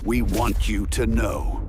we want you to know.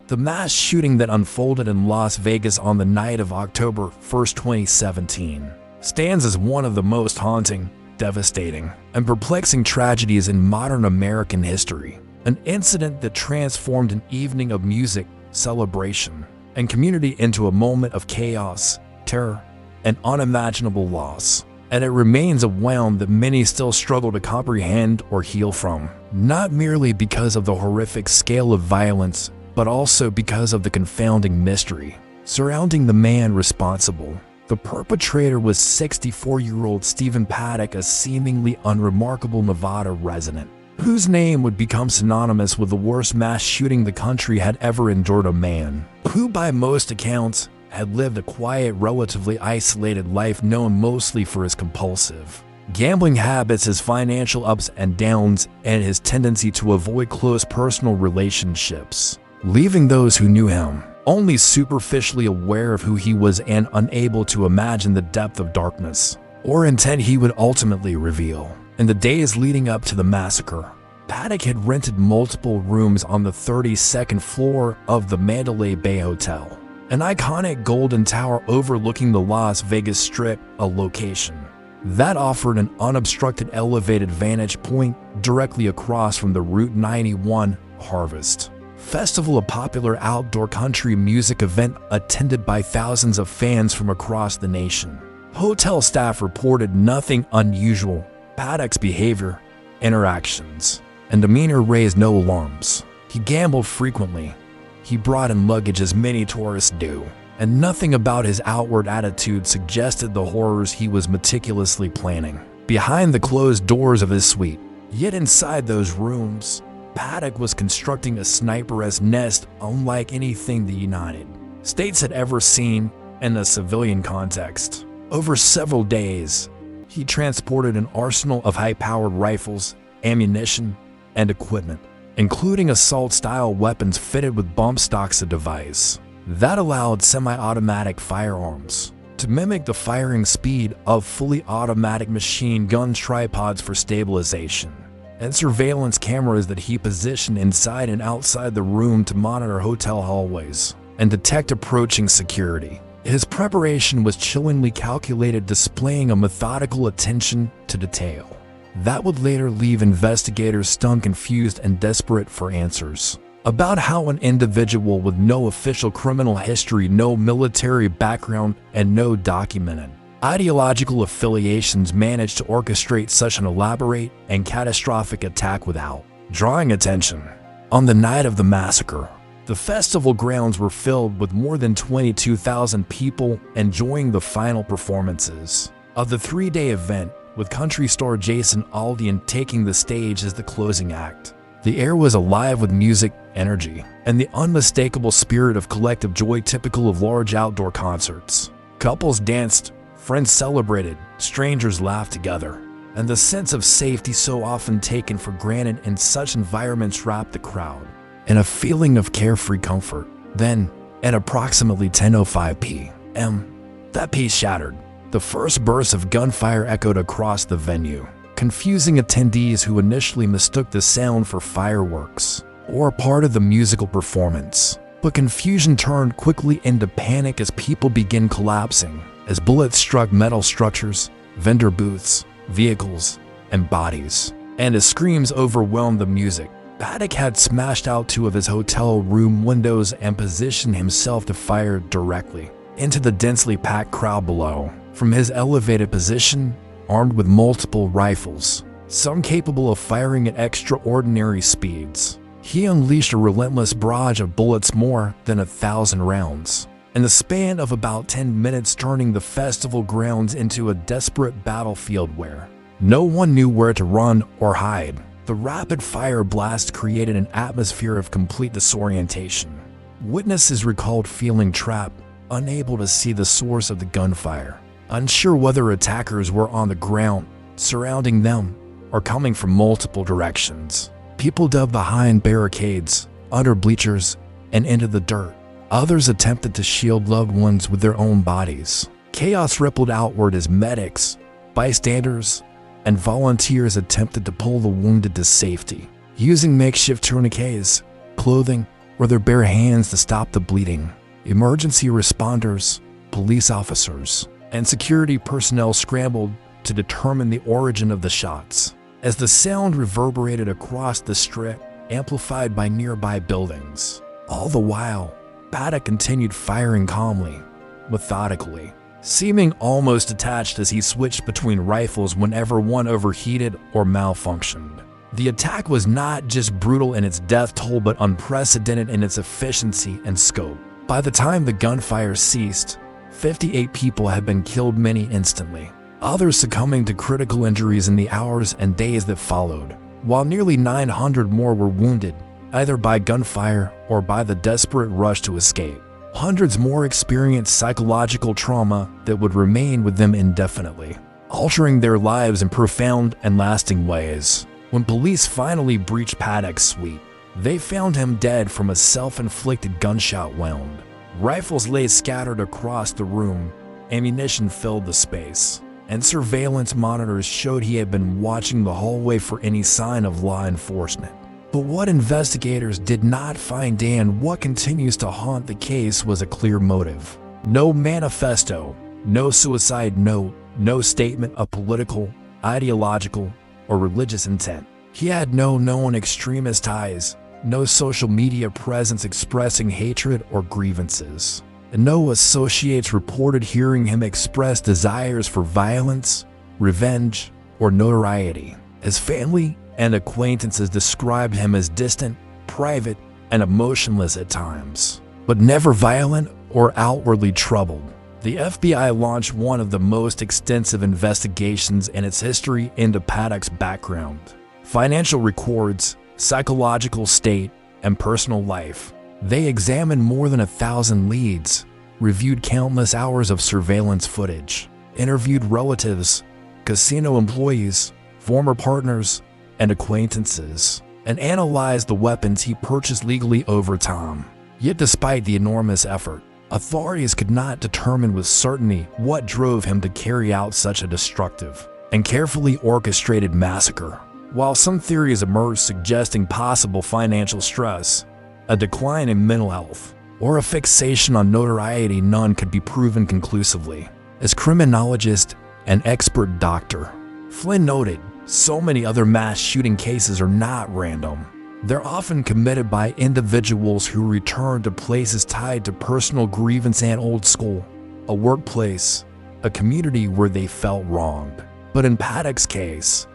The mass shooting that unfolded in Las Vegas on the night of October 1st, 2017, stands as one of the most haunting, devastating, and perplexing tragedies in modern American history. An incident that transformed an evening of music, celebration, and community into a moment of chaos, terror, and unimaginable loss. And it remains a wound that many still struggle to comprehend or heal from, not merely because of the horrific scale of violence, but also because of the confounding mystery surrounding the man responsible. The perpetrator was 64-year-old Stephen Paddock, a seemingly unremarkable Nevada resident, whose name would become synonymous with the worst mass shooting the country had ever endured. A man who, by most accounts, had lived a quiet, relatively isolated life known mostly for his compulsive gambling habits, his financial ups and downs, and his tendency to avoid close personal relationships, leaving those who knew him only superficially aware of who he was and unable to imagine the depth of darkness or intent he would ultimately reveal. In the days leading up to the massacre, Paddock had rented multiple rooms on the 32nd floor of the Mandalay Bay Hotel, an iconic golden tower overlooking the Las Vegas Strip, a location that offered an unobstructed elevated vantage point directly across from the Route 91 Harvest Festival, a popular outdoor country music event attended by thousands of fans from across the nation. Hotel staff reported nothing unusual. Paddock's behavior, interactions, and demeanor raised no alarms. He gambled frequently. He brought in luggage as many tourists do, and nothing about his outward attitude suggested the horrors he was meticulously planning behind the closed doors of his suite. Yet inside those rooms, Paddock was constructing a sniper's nest unlike anything the United States had ever seen in a civilian context. Over several days, he transported an arsenal of high-powered rifles, ammunition, and equipment, including assault-style weapons fitted with bump stocks, a device that allowed semi-automatic firearms to mimic the firing speed of fully automatic machine guns, tripods for stabilization, and surveillance cameras that he positioned inside and outside the room to monitor hotel hallways and detect approaching security. His preparation was chillingly calculated, displaying a methodical attention to detail that would later leave investigators stunned, confused, and desperate for answers about how an individual with no official criminal history, no military background, and no documented ideological affiliations managed to orchestrate such an elaborate and catastrophic attack without drawing attention. On the night of the massacre, the festival grounds were filled with more than 22,000 people enjoying the final performances of the 3-day event, with country star Jason Aldean taking the stage as the closing act. The air was alive with music, energy, and the unmistakable spirit of collective joy typical of large outdoor concerts. Couples danced, friends celebrated, strangers laughed together, and the sense of safety so often taken for granted in such environments wrapped the crowd in a feeling of carefree comfort. Then, at approximately 10:05 p.m., that peace shattered. The first burst of gunfire echoed across the venue, confusing attendees who initially mistook the sound for fireworks or part of the musical performance. But confusion turned quickly into panic as people began collapsing, as bullets struck metal structures, vendor booths, vehicles, and bodies. And as screams overwhelmed the music, Paddock had smashed out 2 of his hotel room windows and positioned himself to fire directly into the densely packed crowd below. From his elevated position, armed with multiple rifles, some capable of firing at extraordinary speeds, he unleashed a relentless barrage of bullets, more than 1,000 rounds, in the span of about 10 minutes, turning the festival grounds into a desperate battlefield where no one knew where to run or hide. The rapid-fire blast created an atmosphere of complete disorientation. Witnesses recalled feeling trapped, unable to see the source of the gunfire, unsure whether attackers were on the ground, surrounding them, or coming from multiple directions. People dug behind barricades, under bleachers, and into the dirt. Others attempted to shield loved ones with their own bodies. Chaos rippled outward as medics, bystanders, and volunteers attempted to pull the wounded to safety, using makeshift tourniquets, clothing, or their bare hands to stop the bleeding. Emergency responders, police officers, and security personnel scrambled to determine the origin of the shots, as the sound reverberated across the strip, amplified by nearby buildings. All the while, Paddock continued firing calmly, methodically, seeming almost detached as he switched between rifles whenever one overheated or malfunctioned. The attack was not just brutal in its death toll but unprecedented in its efficiency and scope. By the time the gunfire ceased, 58 people had been killed, many instantly, others succumbing to critical injuries in the hours and days that followed, while nearly 900 more were wounded, either by gunfire or by the desperate rush to escape. Hundreds more experienced psychological trauma that would remain with them indefinitely, altering their lives in profound and lasting ways. When police finally breached Paddock's suite, they found him dead from a self-inflicted gunshot wound. Rifles lay scattered across the room, ammunition filled the space, and surveillance monitors showed he had been watching the hallway for any sign of law enforcement. But what investigators did not find and what continues to haunt the case was a clear motive. No manifesto, no suicide note, no statement of political, ideological, or religious intent. He had no known extremist ties, no social media presence expressing hatred or grievances, and no associates reported hearing him express desires for violence, revenge, or notoriety. His family and acquaintances described him as distant, private, and emotionless at times, but never violent or outwardly troubled. The FBI launched one of the most extensive investigations in its history into Paddock's background, financial records, psychological state, and personal life. They examined more than 1,000 leads, reviewed countless hours of surveillance footage, interviewed relatives, casino employees, former partners, and acquaintances, and analyzed the weapons he purchased legally over time. Yet despite the enormous effort, authorities could not determine with certainty what drove him to carry out such a destructive and carefully orchestrated massacre. While some theories emerged suggesting possible financial stress, a decline in mental health, or a fixation on notoriety, none could be proven conclusively. As criminologist and expert Dr. Flynn noted, so many other mass shooting cases are not random. They're often committed by individuals who return to places tied to personal grievance and old school, a workplace, a community where they felt wronged. But in Paddock's case,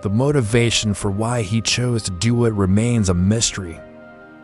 the motivation for why he chose to do it remains a mystery.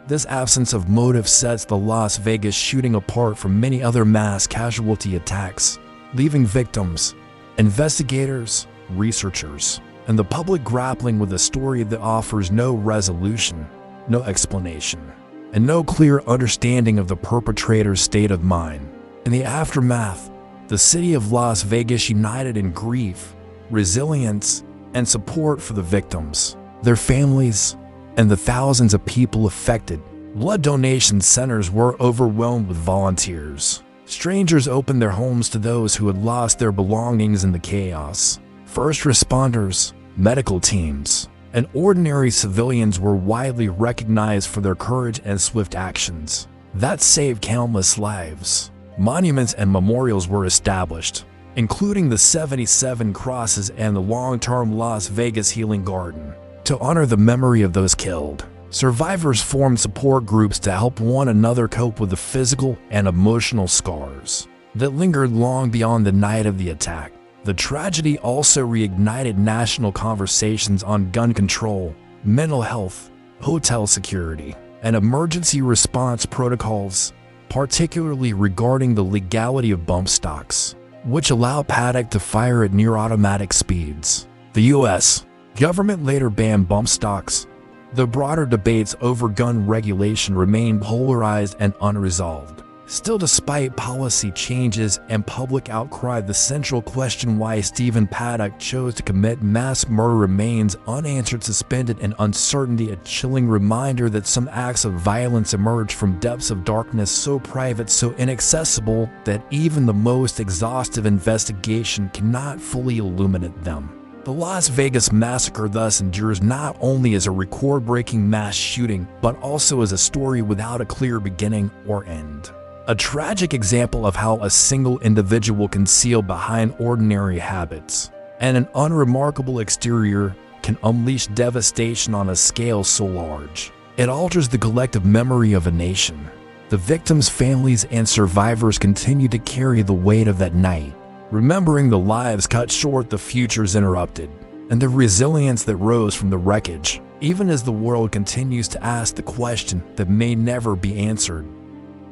This absence of motive sets the Las Vegas shooting apart from many other mass casualty attacks, leaving victims, investigators, researchers, and the public grappling with a story that offers no resolution, no explanation, and no clear understanding of the perpetrator's state of mind. In the aftermath, the city of Las Vegas united in grief, resilience, and support for the victims, their families, and the thousands of people affected. Blood donation centers were overwhelmed with volunteers. Strangers opened their homes to those who had lost their belongings in the chaos. First responders, medical teams, and ordinary civilians were widely recognized for their courage and swift actions that saved countless lives. Monuments and memorials were established, including the 77 crosses and the long-term Las Vegas Healing Garden, to honor the memory of those killed. Survivors formed support groups to help one another cope with the physical and emotional scars that lingered long beyond the night of the attack. The tragedy also reignited national conversations on gun control, mental health, hotel security, and emergency response protocols, particularly regarding the legality of bump stocks, which allow Paddock to fire at near-automatic speeds. The U.S. government later banned bump stocks. The broader debates over gun regulation remain polarized and unresolved. Still, despite policy changes and public outcry, the central question why Stephen Paddock chose to commit mass murder remains unanswered, suspended in uncertainty, a chilling reminder that some acts of violence emerge from depths of darkness so private, so inaccessible, that even the most exhaustive investigation cannot fully illuminate them. The Las Vegas massacre thus endures not only as a record-breaking mass shooting, but also as a story without a clear beginning or end. A tragic example of how a single individual concealed behind ordinary habits and an unremarkable exterior can unleash devastation on a scale so large. It alters the collective memory of a nation. The victims' families and survivors continue to carry the weight of that night, remembering the lives cut short, the futures interrupted, and the resilience that rose from the wreckage, even as the world continues to ask the question that may never be answered.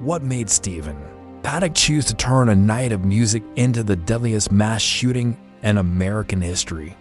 What made Stephen Paddock choose to turn a night of music into the deadliest mass shooting in American history?